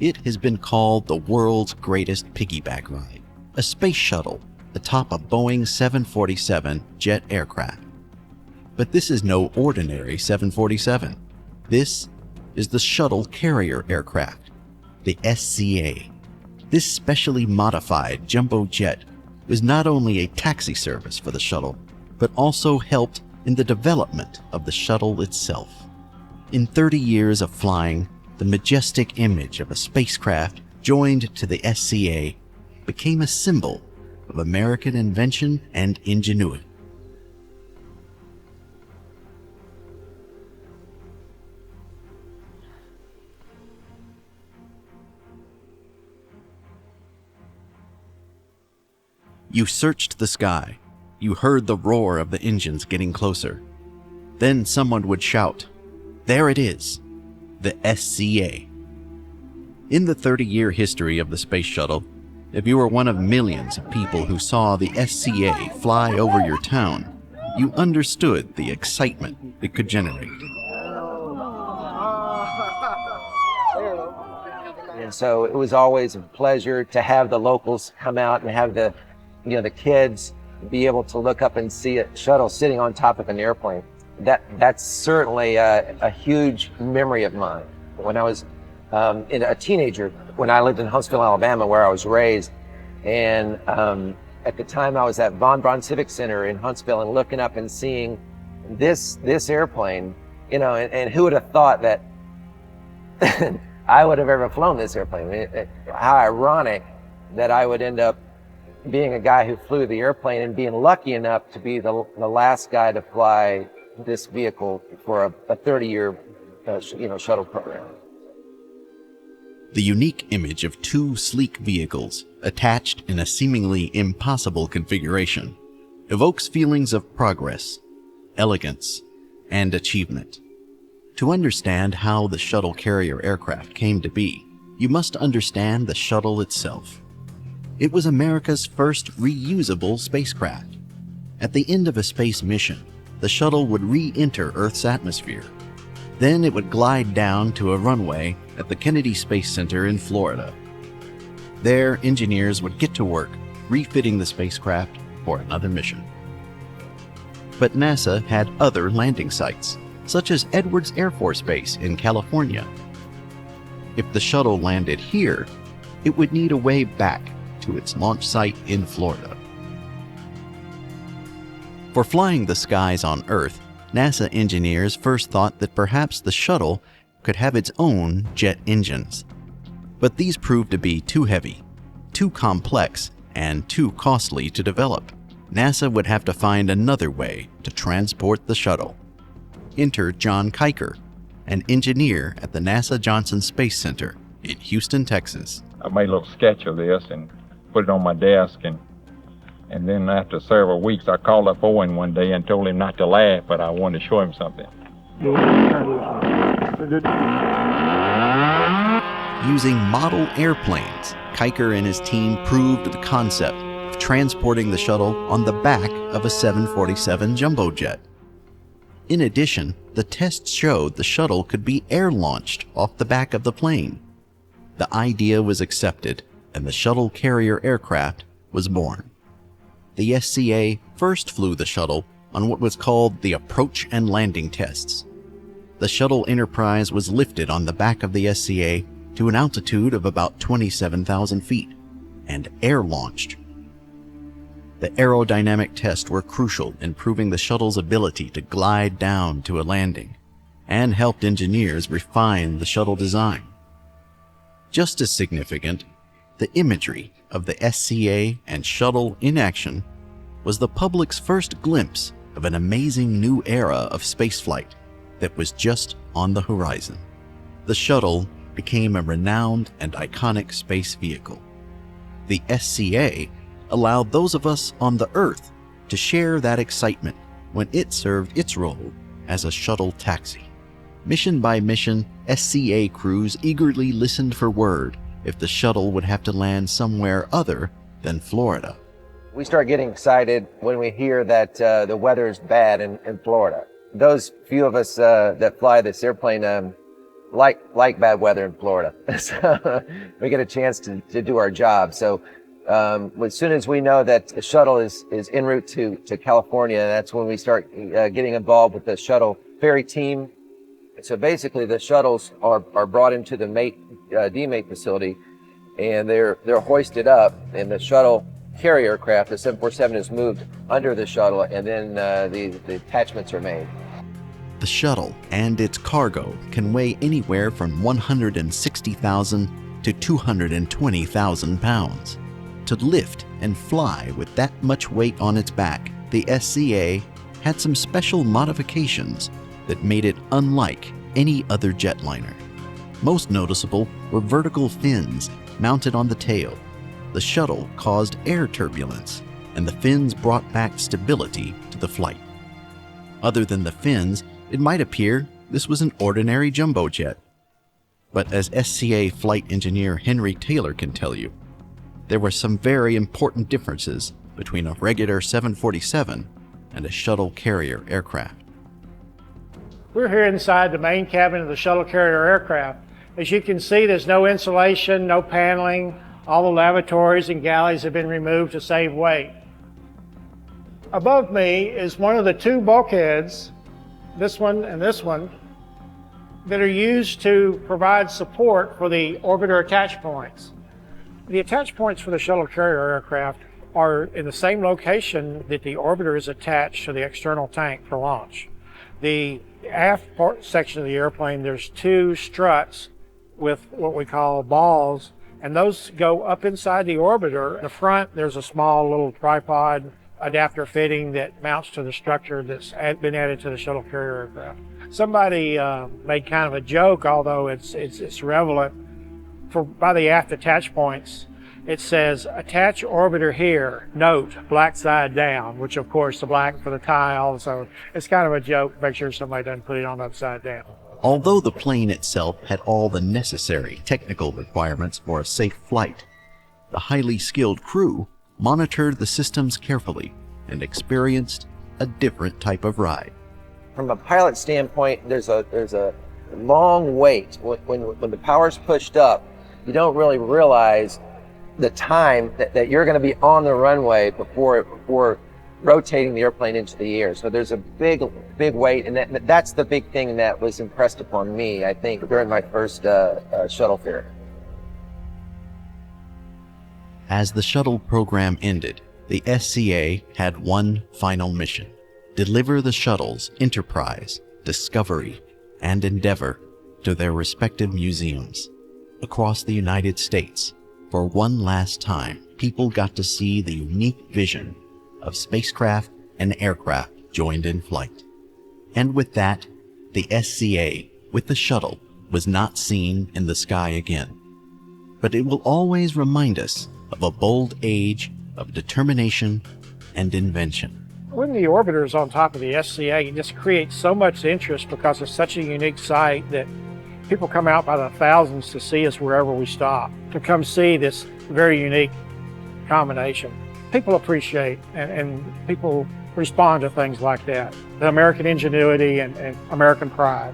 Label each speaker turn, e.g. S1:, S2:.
S1: It has been called the world's greatest piggyback ride, a space shuttle atop a Boeing 747 jet aircraft. But this is no ordinary 747. This is the Shuttle Carrier Aircraft, the SCA. This specially modified jumbo jet was not only a taxi service for the shuttle, but also helped in the development of the shuttle itself. In 30 years of flying, the majestic image of a spacecraft joined to the SCA became a symbol of American invention and ingenuity. You searched the sky. You heard the roar of the engines getting closer. Then someone would shout, "There it is, the SCA." In the 30-year history of the Space Shuttle, if you were one of millions of people who saw the SCA fly over your town, you understood the excitement it could generate.
S2: And so it was always a pleasure to have the locals come out and have the kids be able to look up and see a shuttle sitting on top of an airplane. That's certainly a huge memory of mine. When I was a teenager, when I lived in Huntsville, Alabama, where I was raised, and at the time I was at Von Braun Civic Center in Huntsville and looking up and seeing this airplane, and who would have thought that I would have ever flown this airplane? How ironic that I would end up being a guy who flew the airplane and being lucky enough to be the last guy to fly this vehicle for a 30-year shuttle program.
S1: The unique image of two sleek vehicles attached in a seemingly impossible configuration evokes feelings of progress, elegance, and achievement. To understand how the shuttle carrier aircraft came to be, you must understand the shuttle itself. It was America's first reusable spacecraft. At the end of a space mission, the shuttle would re-enter Earth's atmosphere. Then it would glide down to a runway at the Kennedy Space Center in Florida. There, engineers would get to work refitting the spacecraft for another mission. But NASA had other landing sites, such as Edwards Air Force Base in California. If the shuttle landed here, it would need a way back to its launch site in Florida. For flying the skies on Earth, NASA engineers first thought that perhaps the shuttle could have its own jet engines. But these proved to be too heavy, too complex, and too costly to develop. NASA would have to find another way to transport the shuttle. Enter John Kiker, an engineer at the NASA Johnson Space Center in Houston, Texas.
S3: I made a little sketch of this and put it on my desk, and then after several weeks I called up Boeing one day and told him not to laugh, but I wanted to show him something.
S1: Using model airplanes, Kiker and his team proved the concept of transporting the shuttle on the back of a 747 jumbo jet. In addition, the tests showed the shuttle could be air-launched off the back of the plane. The idea was accepted, and the shuttle carrier aircraft was born. The SCA first flew the shuttle on what was called the approach and landing tests. The shuttle Enterprise was lifted on the back of the SCA to an altitude of about 27,000 feet and air-launched. The aerodynamic tests were crucial in proving the shuttle's ability to glide down to a landing, and helped engineers refine the shuttle design. Just as significant, the imagery of the SCA and shuttle in action was the public's first glimpse of an amazing new era of spaceflight that was just on the horizon. The shuttle became a renowned and iconic space vehicle. The SCA allowed those of us on the Earth to share that excitement when it served its role as a shuttle taxi. Mission by mission, SCA crews eagerly listened for word if the shuttle would have to land somewhere other than Florida.
S2: We start getting excited when we hear that the weather is bad in Florida. Those few of us that fly this airplane, like bad weather in Florida. So we get a chance to do our job. So as soon as we know that the shuttle is en route to California, that's when we start getting involved with the shuttle ferry team. So basically the shuttles are brought into the demate facility, and they're hoisted up, and the shuttle carrier aircraft, the 747, is moved under the shuttle, and then the attachments are made.
S1: The shuttle and its cargo can weigh anywhere from 160,000 to 220,000 pounds. To lift and fly with that much weight on its back, the SCA had some special modifications that made it unlike any other jetliner. Most noticeable were vertical fins mounted on the tail. The shuttle caused air turbulence, and the fins brought back stability to the flight. Other than the fins, it might appear this was an ordinary jumbo jet. But as SCA flight engineer Henry Taylor can tell you, there were some very important differences between a regular 747 and a shuttle carrier aircraft.
S4: We're here inside the main cabin of the shuttle carrier aircraft. As you can see, there's no insulation, no paneling. All the lavatories and galleys have been removed to save weight. Above me is one of the two bulkheads, this one and this one, that are used to provide support for the orbiter attach points. The attach points for the shuttle carrier aircraft are in the same location that the orbiter is attached to the external tank for launch. The aft section of the airplane, there's two struts with what we call balls, and those go up inside the orbiter. In the front, there's a small little tripod adapter fitting that mounts to the structure that's been added to the shuttle carrier aircraft. Somebody made kind of a joke, although it's relevant. By the aft attach points, it says, attach orbiter here, note, black side down, which of course the black for the tile, so it's kind of a joke, make sure somebody doesn't put it on upside down.
S1: Although the plane itself had all the necessary technical requirements for a safe flight, the highly skilled crew monitored the systems carefully and experienced a different type of ride.
S2: From a pilot standpoint, there's a long wait. When the power's pushed up, you don't really realize the time that you're going to be on the runway before rotating the airplane into the air. So there's a big wait, and that's the big thing that was impressed upon me, I think, during my first shuttle ferry.
S1: As the shuttle program ended, the SCA had one final mission: deliver the shuttles Enterprise, Discovery, and Endeavour to their respective museums. Across the United States, for one last time, people got to see the unique vision of spacecraft and aircraft joined in flight. And with that, the SCA with the shuttle was not seen in the sky again. But it will always remind us of a bold age of determination and invention.
S4: When the orbiter is on top of the SCA, it just creates so much interest because it's such a unique site that people come out by the thousands to see us wherever we stop, to come see this very unique combination. People appreciate and people respond to things like that, the American ingenuity and American pride.